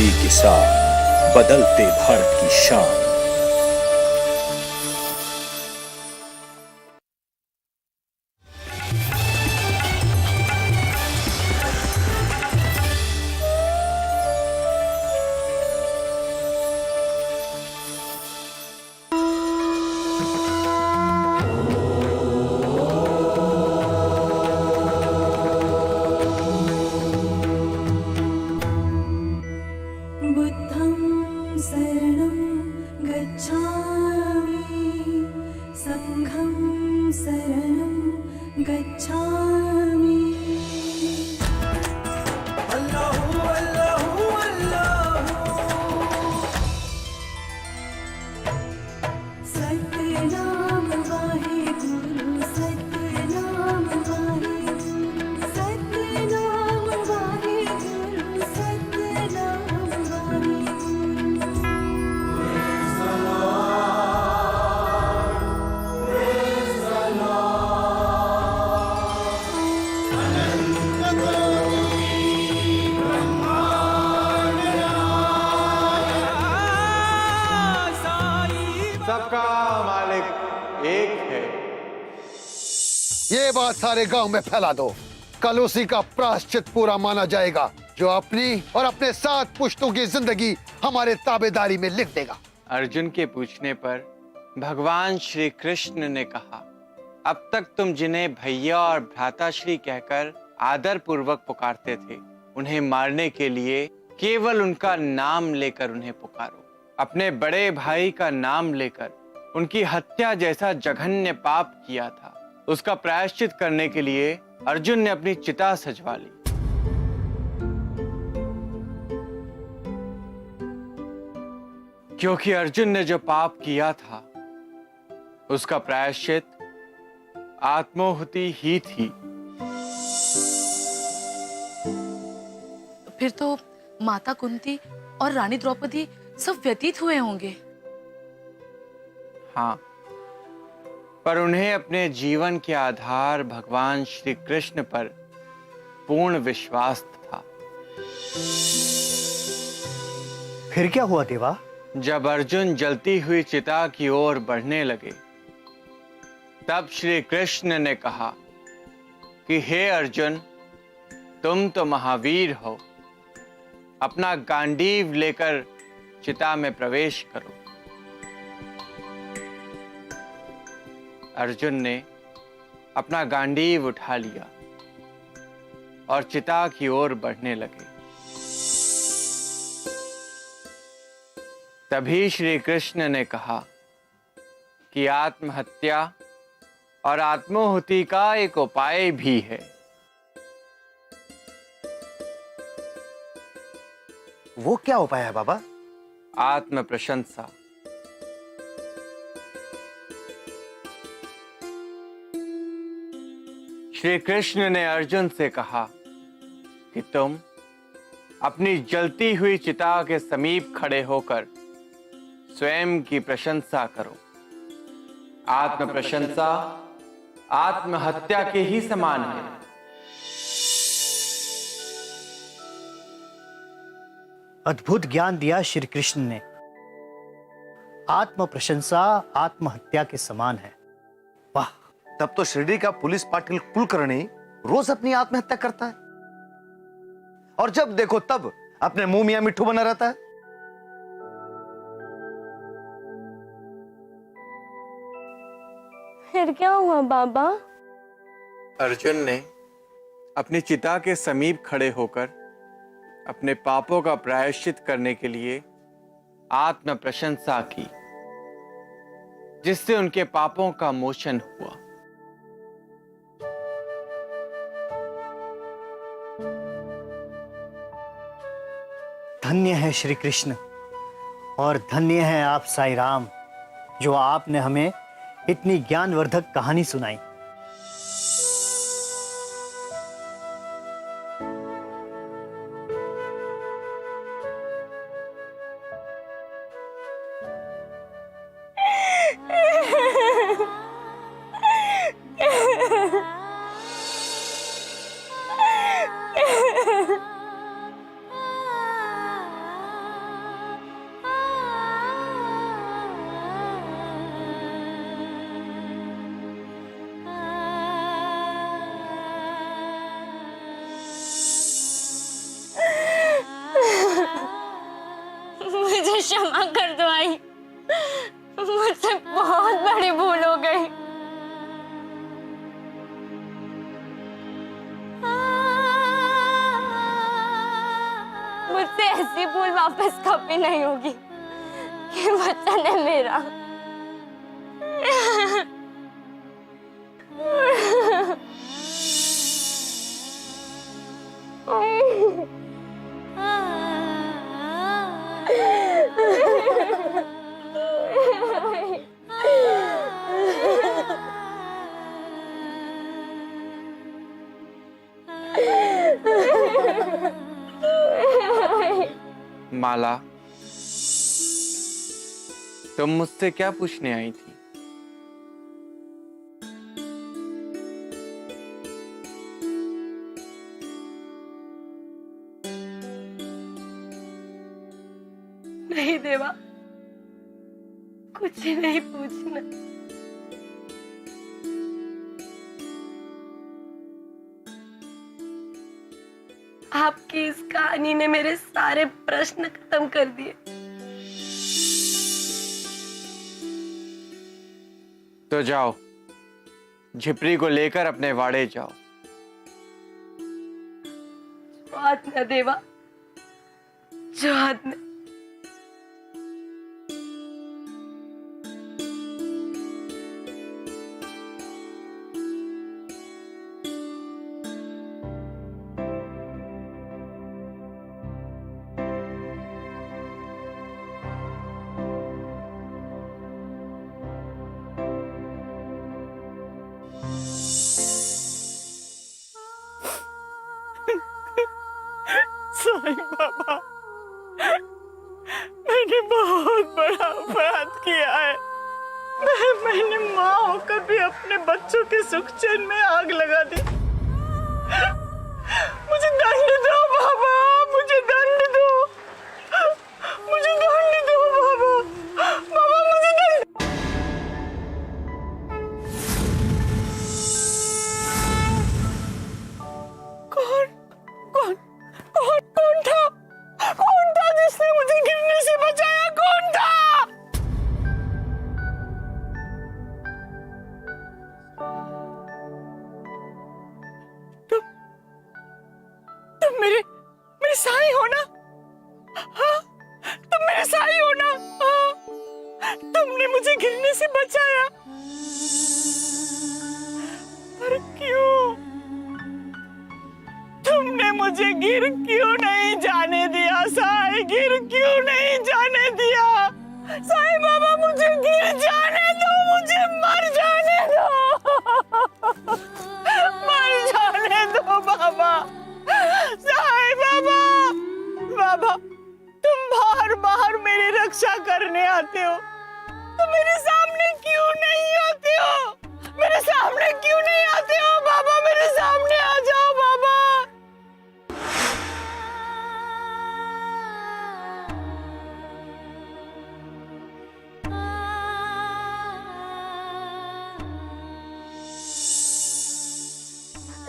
घड़ी के साथ बदलते भारत की शान। बुद्धं शरणं गच्छामि, संघं शरणं गच्छामि। अल्लाहु अल्लाहु अल्लाहु, सतनाम वाहेगुरु, सतनाम वाहेगुरु, सतनाम वाहेगुरु, सतनाम वाहेगुरु। सबका मालिक एक है। ये बात सारे गांव में फैला दो। कल उसी का प्रायश्चित पूरा माना जाएगा जो अपनी और अपने 7 पुश्तों की जिंदगी हमारे ताबेदारी में लिख देगा। अर्जुन के पूछने पर भगवान श्री कृष्ण ने कहा, अब तक तुम जिन्हें भैया और भ्राताश्री कहकर आदर पूर्वक पुकारते थे, उन्हें मारने के लिए केवल उनका नाम लेकर उन्हें पुकारो। अपने बड़े भाई का नाम लेकर उनकी हत्या जैसा जघन्य पाप किया था, उसका प्रायश्चित करने के लिए अर्जुन ने अपनी चिता सजवा ली। क्योंकि अर्जुन ने जो पाप किया था उसका प्रायश्चित आत्माहुति ही थी। फिर तो माता कुंती और रानी द्रौपदी सब व्यतीत हुए होंगे। हाँ, पर उन्हें अपने जीवन के आधार भगवान श्री कृष्ण पर पूर्ण विश्वास था। फिर क्या हुआ देवा? जब अर्जुन जलती हुई चिता की ओर बढ़ने लगे, तब श्री कृष्ण ने कहा कि हे अर्जुन, तुम तो महावीर हो, अपना गांडीव लेकर चिता में प्रवेश करो। अर्जुन ने अपना गांडीव उठा लिया और चिता की ओर बढ़ने लगे। तभी श्री कृष्ण ने कहा कि आत्महत्या और आत्माहुति का एक उपाय भी है। वो क्या उपाय है बाबा? आत्म प्रशंसा। श्री कृष्ण ने अर्जुन से कहा कि तुम अपनी जलती हुई चिता के समीप खड़े होकर स्वयं की प्रशंसा करो। आत्म प्रशंसा आत्महत्या के ही समान है। अद्भुत ज्ञान दिया श्री कृष्ण ने। आत्म प्रशंसा आत्महत्या के समान है। वाह! तब तो शिरडी का पुलिस पाटिल कुलकर्णी रोज अपनी आत्महत्या करता है, और जब देखो तब अपने मुंह मियां मिट्ठू बना रहता है। फिर क्या हुआ बाबा? अर्जुन ने अपनी चिता के समीप खड़े होकर अपने पापों का प्रायश्चित करने के लिए आत्म प्रशंसा की, जिससे उनके पापों का मोचन हुआ। धन्य है श्री कृष्ण और धन्य है आप साईं राम, जो आपने हमें इतनी ज्ञानवर्धक कहानी सुनाई। क्षमा कर दो आई, मुझसे बहुत बड़ी भूल हो गई। मुझसे ऐसी भूल वापस कभी नहीं होगी। ये वचन है मेरा। माला, तुम मुझसे क्या पूछने आई थी? नहीं देवा, कुछ नहीं पूछना। आपकी इस कहानी ने मेरे सारे प्रश्न खत्म कर दिए। तो जाओ, झिपरी को लेकर अपने वाड़े जाओ। आज्ञा देवा, जो आज्ञा। साईं बाबा, मैंने बहुत बड़ा अपराध किया है। मैंने माँ होकर भी अपने बच्चों के सुख चैन में आग लगा दी। मुझे दंड दो बाबा, मुझे दंड दो, मुझे दंड दो बाबा, बाबा मुझे दंड। कौन कौन कौन कौन था? कौन था जिसने मुझे गिरने से बचाया? कौन था? तुम मेरे मेरे साईं हो ना? हाँ, तुम मेरे साईं हो ना? हाँ, तुमने मुझे गिरने से बचाया। पर क्यों? तुमने मुझे गिर क्यों नहीं जाने दिया साईं? गिर क्यों नहीं जाने दिया? साईं बाबा, मुझे गिर जाने दो, मुझे मर जाने दो, मर जाने दो बाबा। साईं बाबा, बाबा तुम बाहर बाहर मेरी रक्षा करने आते हो, तो मेरे सामने क्यों नहीं आते हो? मेरे सामने क्यों नहीं आते हो बाबा? मेरे सामने आ जाओ बाबा।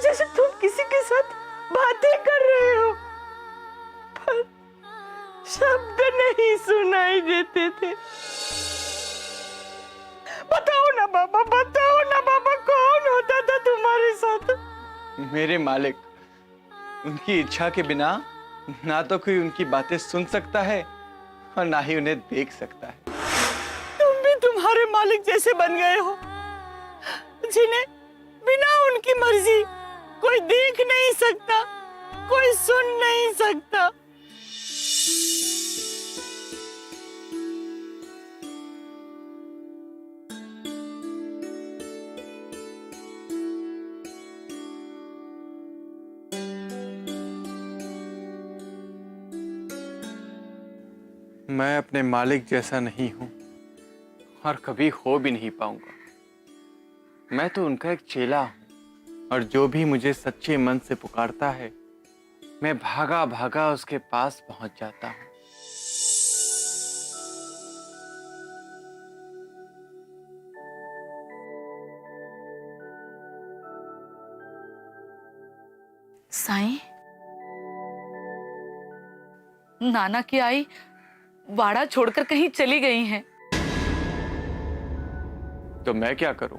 जैसे तुम किसी के साथ बातें कर रहे हो, पर शब्द नहीं सुनाई देते थे। बताओ ना बाबा, बताओ ना बाबा, कौन होता था तुम्हारे साथ? मेरे मालिक, उनकी इच्छा के बिना ना तो कोई उनकी बातें सुन सकता है और ना ही उन्हें देख सकता है। तुम भी तुम्हारे मालिक जैसे बन गए हो, जिन्हें बिना उनकी मर्जी कोई देख नहीं सकता, कोई सुन नहीं सकता। मैं अपने मालिक जैसा नहीं हूं और कभी हो भी नहीं पाऊंगा। मैं तो उनका एक चेला हूं और जो भी मुझे सच्चे मन से पुकारता है, मैं भागा भागा उसके पास पहुंच जाता हूं। साईं, नाना की आई वाड़ा छोड़कर कहीं चली गई हैं। तो मैं क्या करूं?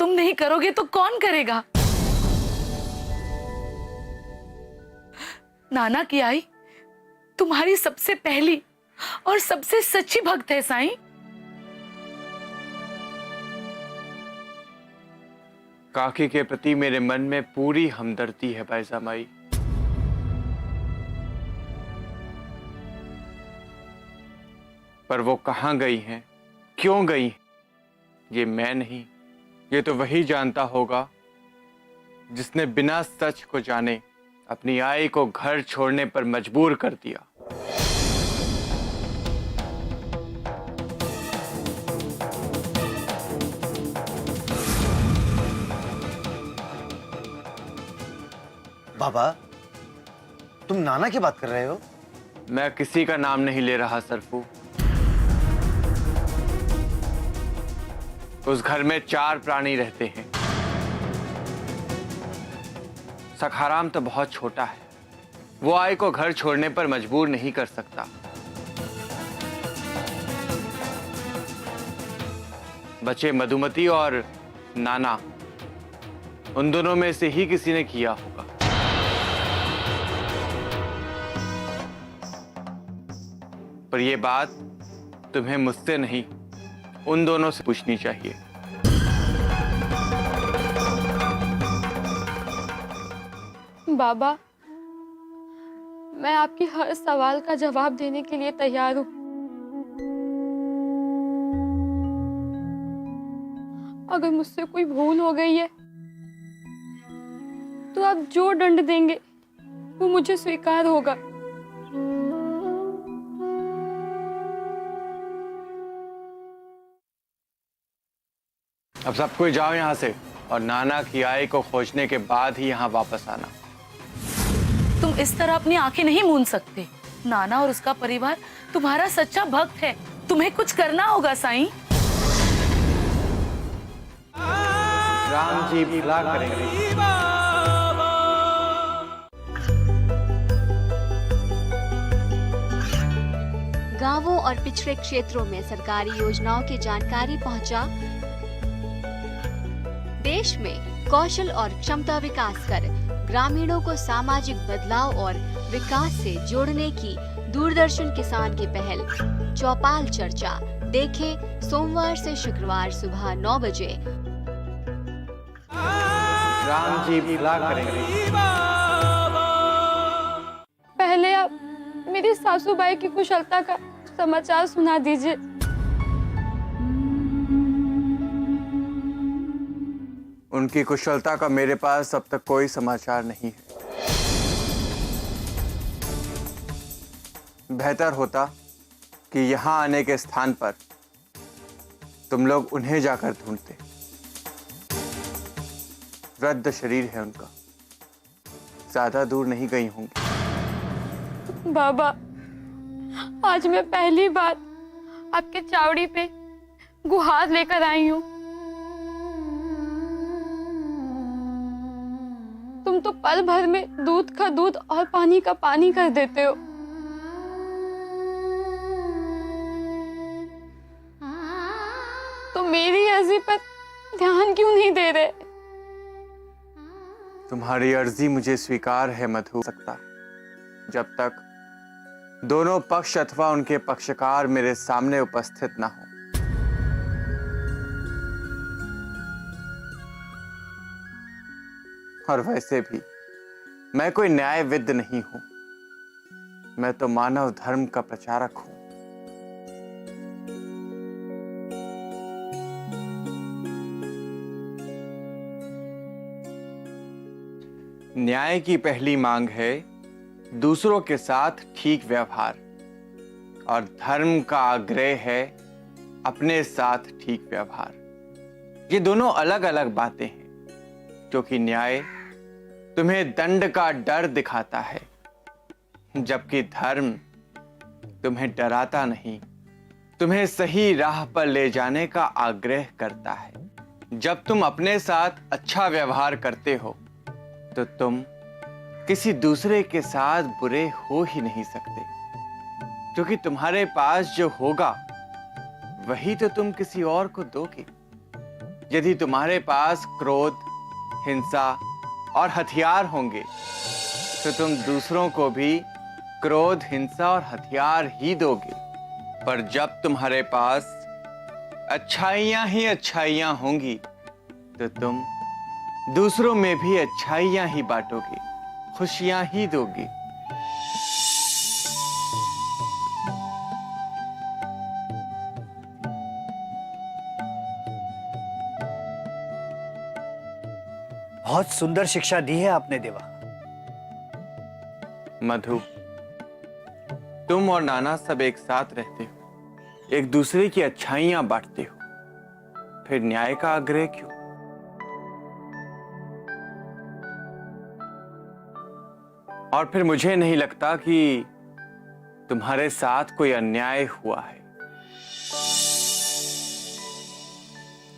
तुम नहीं करोगे तो कौन करेगा? नाना की आई तुम्हारी सबसे पहली और सबसे सच्ची भक्त है साईं। काकी के प्रति मेरे मन में पूरी हमदर्दी है बैजा माई। पर वो कहां गई हैं, क्यों गई हैं, ये मैं नहीं, ये तो वही जानता होगा जिसने बिना सच को जाने अपनी आई को घर छोड़ने पर मजबूर कर दिया। बाबा, तुम नाना की बात कर रहे हो? मैं किसी का नाम नहीं ले रहा सरफू। उस घर में 4 प्राणी रहते हैं। सखाराम तो बहुत छोटा है, वो आई को घर छोड़ने पर मजबूर नहीं कर सकता। बचे मधुमती और नाना, उन दोनों में से ही किसी ने किया होगा। पर यह बात तुम्हें मुझसे नहीं, उन दोनों से पूछनी चाहिए। बाबा, मैं आपकी हर सवाल का जवाब देने के लिए तैयार हूँ। अगर मुझसे कोई भूल हो गई है तो आप जो दंड देंगे वो मुझे स्वीकार होगा। अब सब कोई जाओ यहां से और नाना की आई को खोजने के बाद ही यहां वापस आना। तुम इस तरह अपनी आंखें नहीं मूंद सकते। नाना और उसका परिवार तुम्हारा सच्चा भक्त है। तुम्हें कुछ करना होगा साईं। राम जी भला करेंगे। गांवों और पिछड़े क्षेत्रों में सरकारी योजनाओं की जानकारी पहुंचा। देश में कौशल और क्षमता विकास कर ग्रामीणों को सामाजिक बदलाव और विकास से जोड़ने की दूरदर्शन किसान की पहल चौपाल चर्चा देखें सोमवार से शुक्रवार सुबह 9 बजे। राम जी भला करेंगे। पहले आप मेरी सासूबाई की कुशलता का समाचार सुना दीजिए। उनकी कुशलता का मेरे पास अब तक कोई समाचार नहीं है। बेहतर होता कि यहां आने के स्थान पर तुम लोग उन्हें जाकर ढूंढते। वृद्ध शरीर है उनका, ज्यादा दूर नहीं गई होंगी। बाबा, आज मैं पहली बार आपके चावड़ी पे गुहार लेकर आई हूँ। तुम तो पल भर में दूध का दूध और पानी का पानी कर देते हो। तो मेरी अर्जी पर ध्यान क्यों नहीं दे रहे? तुम्हारी अर्जी मुझे स्वीकार है मधु सकता, जब तक दोनों पक्ष अथवा उनके पक्षकार मेरे सामने उपस्थित ना हो। और वैसे भी मैं कोई न्यायविद नहीं हूं, मैं तो मानव धर्म का प्रचारक हूं। न्याय की पहली मांग है दूसरों के साथ ठीक व्यवहार, और धर्म का आग्रह है अपने साथ ठीक व्यवहार। ये दोनों अलग अलग बातें हैं, क्योंकि न्याय तुम्हें दंड का डर दिखाता है, जबकि धर्म तुम्हें डराता नहीं, तुम्हें सही राह पर ले जाने का आग्रह करता है। जब तुम अपने साथ अच्छा व्यवहार करते हो तो तुम किसी दूसरे के साथ बुरे हो ही नहीं सकते, क्योंकि तुम्हारे पास जो होगा वही तो तुम किसी और को दोगे। यदि तुम्हारे पास क्रोध, हिंसा और हथियार होंगे तो तुम दूसरों को भी क्रोध, हिंसा और हथियार ही दोगे। पर जब तुम्हारे पास अच्छाइयां ही अच्छाइयां होंगी तो तुम दूसरों में भी अच्छाइयां ही बांटोगे, खुशियां ही दोगे। बहुत सुंदर शिक्षा दी है आपने देवा। मधु, तुम और नाना सब एक साथ रहते हो, एक दूसरे की अच्छाइयां बांटते हो, फिर न्याय का आग्रह क्यों? और फिर मुझे नहीं लगता कि तुम्हारे साथ कोई अन्याय हुआ है।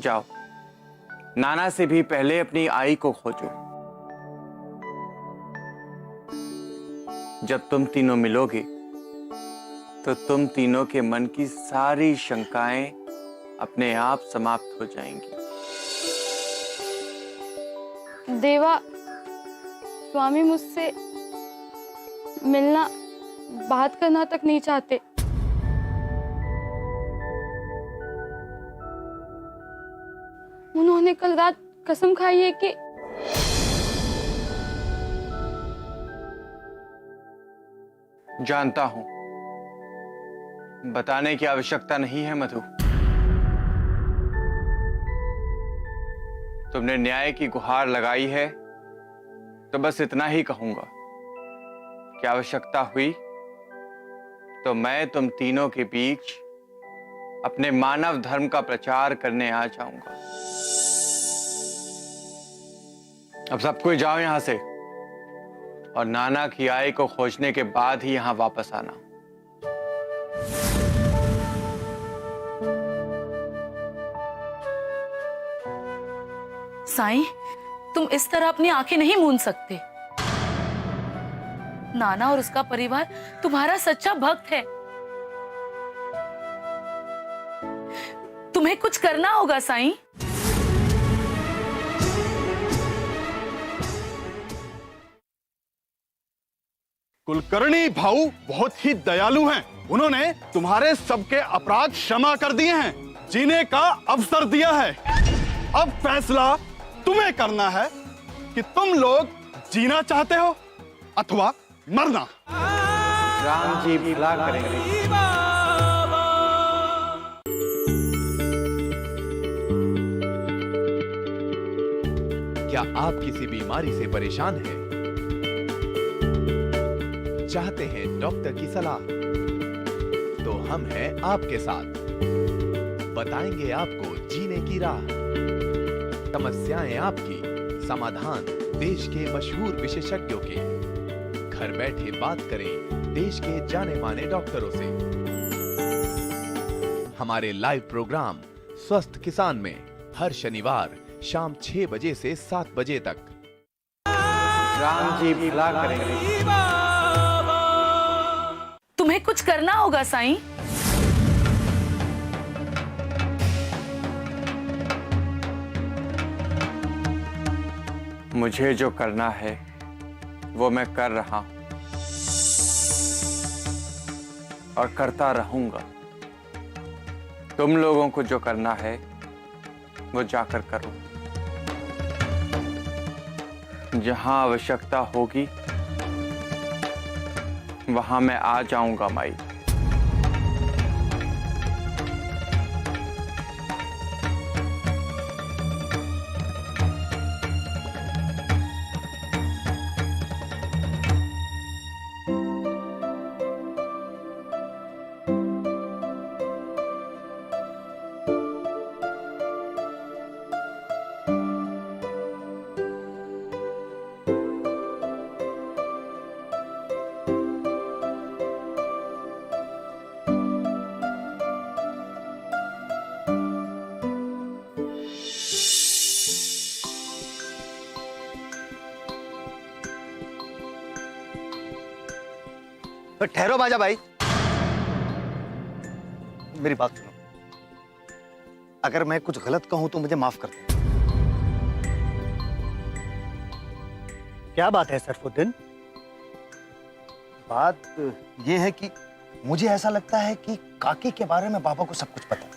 जाओ, नाना से भी पहले अपनी आई को खोजो। जब तुम तीनों मिलोगे तो तुम तीनों के मन की सारी शंकाएं अपने आप समाप्त हो जाएंगी। देवा, स्वामी मुझसे मिलना, बात करना तक नहीं चाहते। उन्होंने कल रात कसम खाई है कि जानता हूं, बताने की आवश्यकता नहीं है मधु। तुमने न्याय की गुहार लगाई है तो बस इतना ही कहूंगा कि आवश्यकता हुई तो मैं तुम तीनों के बीच अपने मानव धर्म का प्रचार करने आ जाऊंगा। अब सब कोई जाओ यहां से, और नाना की आई को खोजने के बाद ही यहां वापस आना। साईं, तुम इस तरह अपनी आंखें नहीं मूंद सकते। नाना और उसका परिवार तुम्हारा सच्चा भक्त है। तुम्हें कुछ करना होगा साईं। कुलकर्णी भाऊ बहुत ही दयालु हैं। उन्होंने तुम्हारे सबके अपराध क्षमा कर दिए हैं, जीने का अवसर दिया है। अब फैसला तुम्हें करना है कि तुम लोग जीना चाहते हो अथवा मरना। राम जी भला करेंगे। क्या आप किसी बीमारी से परेशान हैं? चाहते हैं डॉक्टर की सलाह? तो हम हैं आपके साथ, बताएंगे आपको जीने की राह। समस्याएं आपकी, समाधान देश के मशहूर विशेषज्ञों के। घर बैठे बात करें देश के जाने माने डॉक्टरों से। हमारे लाइव प्रोग्राम स्वस्थ किसान में हर शनिवार शाम 6 बजे से 7 बजे तक। राम जी भला करेंगे। तुम्हें कुछ करना होगा साईं। मुझे जो करना है वो मैं कर रहा हूं और करता रहूंगा। तुम लोगों को जो करना है वो जाकर करो। जहां आवश्यकता होगी वहां मैं आ जाऊंगा माई। ठहरो बाजा भाई, मेरी बात सुनो। अगर मैं कुछ गलत कहूं तो मुझे माफ कर दो। क्या बात है सरफुद्दीन? बात यह है कि मुझे ऐसा लगता है कि काकी के बारे में बाबा को सब कुछ पता है,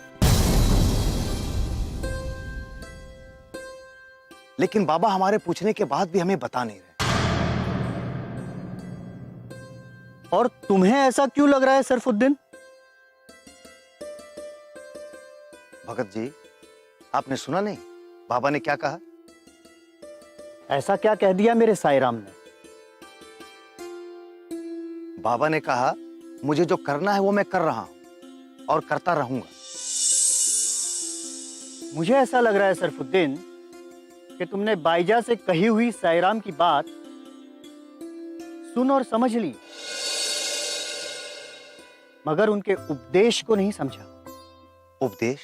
लेकिन बाबा हमारे पूछने के बाद भी हमें बता नहीं रहे। और तुम्हें ऐसा क्यों लग रहा है सरफुद्दीन? भगत जी, आपने सुना नहीं बाबा ने क्या कहा? ऐसा क्या कह दिया मेरे साईराम ने? बाबा ने कहा मुझे जो करना है वो मैं कर रहा हूं और करता रहूंगा। मुझे ऐसा लग रहा है सरफुद्दीन कि तुमने बाईजा से कही हुई साईराम की बात सुन और समझ ली, मगर उनके उपदेश को नहीं समझा। उपदेश?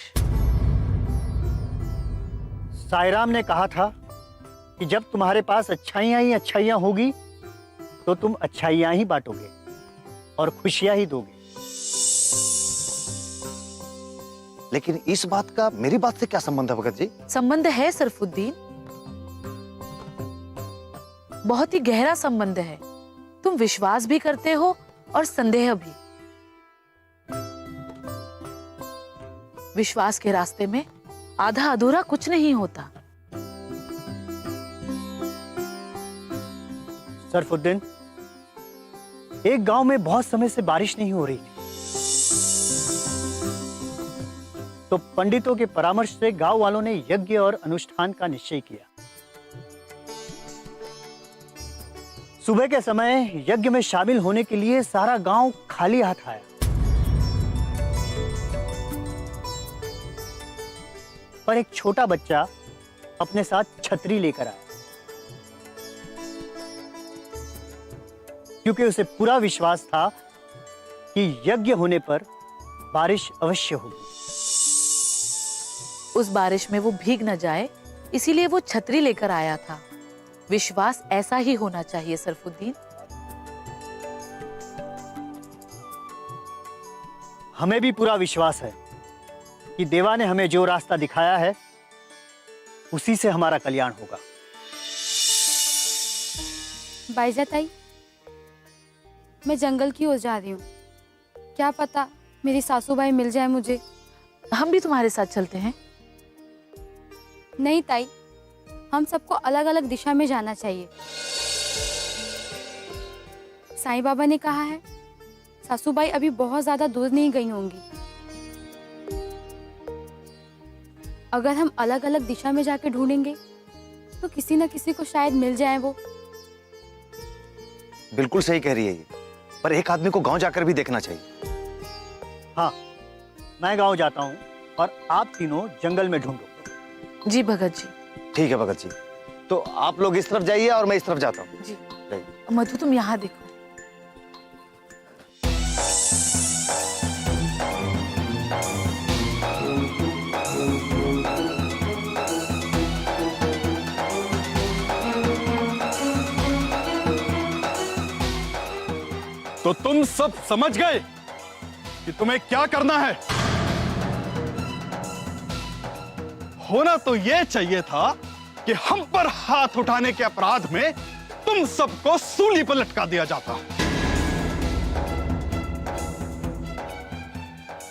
साईराम ने कहा था कि जब तुम्हारे पास अच्छाइयां ही अच्छाइयां होगी तो तुम अच्छाइयां ही बांटोगे और खुशियां ही दोगे। लेकिन इस बात का मेरी बात से क्या संबंध है भगत जी? संबंध है सरफुद्दीन, बहुत ही गहरा संबंध है। तुम विश्वास भी करते हो और संदेह भी। विश्वास के रास्ते में आधा अधूरा कुछ नहीं होता। सरफुद्दीन, एक गांव में बहुत समय से बारिश नहीं हो रही थी, तो पंडितों के परामर्श से गांव वालों ने यज्ञ और अनुष्ठान का निश्चय किया। सुबह के समय यज्ञ में शामिल होने के लिए सारा गांव खाली हाथ आया, पर एक छोटा बच्चा अपने साथ छतरी लेकर आया, क्योंकि उसे पूरा विश्वास था कि यज्ञ होने पर बारिश अवश्य होगी। उस बारिश में वो भीग न जाए, इसीलिए वो छतरी लेकर आया था। विश्वास ऐसा ही होना चाहिए सरफुद्दीन। हमें भी पूरा विश्वास है कि देवा ने हमें जो रास्ता दिखाया है उसी से हमारा कल्याण होगा। बाईजा ताई, मैं जंगल की ओर जा रही हूँ। क्या पता मेरी सासूबाई मिल जाए मुझे। हम भी तुम्हारे साथ चलते हैं। नहीं ताई, हम सबको अलग अलग दिशा में जाना चाहिए। साईं बाबा ने कहा है सासूबाई अभी बहुत ज्यादा दूर नहीं गई होंगी। अगर हम अलग अलग दिशा में जाके ढूंढेंगे तो किसी न किसी को शायद मिल जाए वो। बिल्कुल सही कह रही है ये, पर एक आदमी को गांव जाकर भी देखना चाहिए। हाँ, मैं गांव जाता हूँ और आप तीनों जंगल में ढूंढो। जी भगत जी। ठीक है भगत जी, तो आप लोग इस तरफ जाइए और मैं इस तरफ जाता हूँ। जी मधु, तुम यहाँ देखो। तो तुम सब समझ गए कि तुम्हें क्या करना है। होना तो यह चाहिए था कि हम पर हाथ उठाने के अपराध में तुम सबको सूली पर लटका दिया जाता,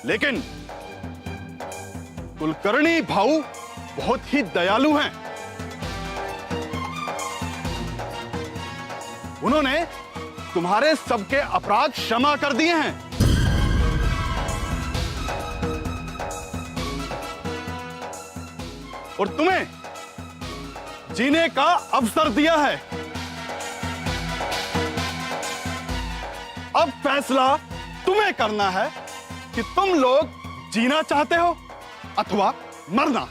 लेकिन कुलकर्णी भाऊ बहुत ही दयालु हैं। उन्होंने तुम्हारे सबके अपराध क्षमा कर दिए हैं। और तुम्हें जीने का अवसर दिया है। अब फैसला तुम्हें करना है कि तुम लोग जीना चाहते हो अथवा मरना।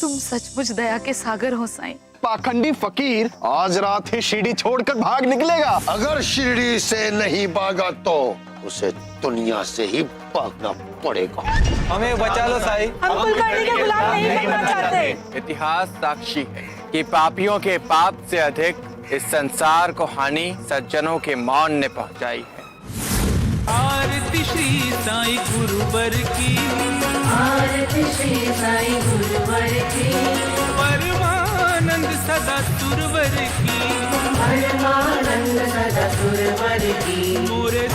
तुम सचमुच दया के सागर हो साईं। पाखंडी फकीर आज रात ही शिरडी छोड़कर भाग निकलेगा। अगर शिरडी से नहीं भागा तो उसे दुनिया से ही भागना पड़ेगा। हमें बचा लो साईं। हम कुलकर्णी के गुलाम नहीं बनना चाहते। इतिहास साक्षी है। कि पापियों के पाप से अधिक इस संसार को हानि सज्जनों के मौन ने पहुंचाई है। आरती श्री साईं गुरुवर की, आरती श्री साईं गुरुवर की, परमानंद सदा सुरवर की, परमानंद सदा सुरवर की, मोरे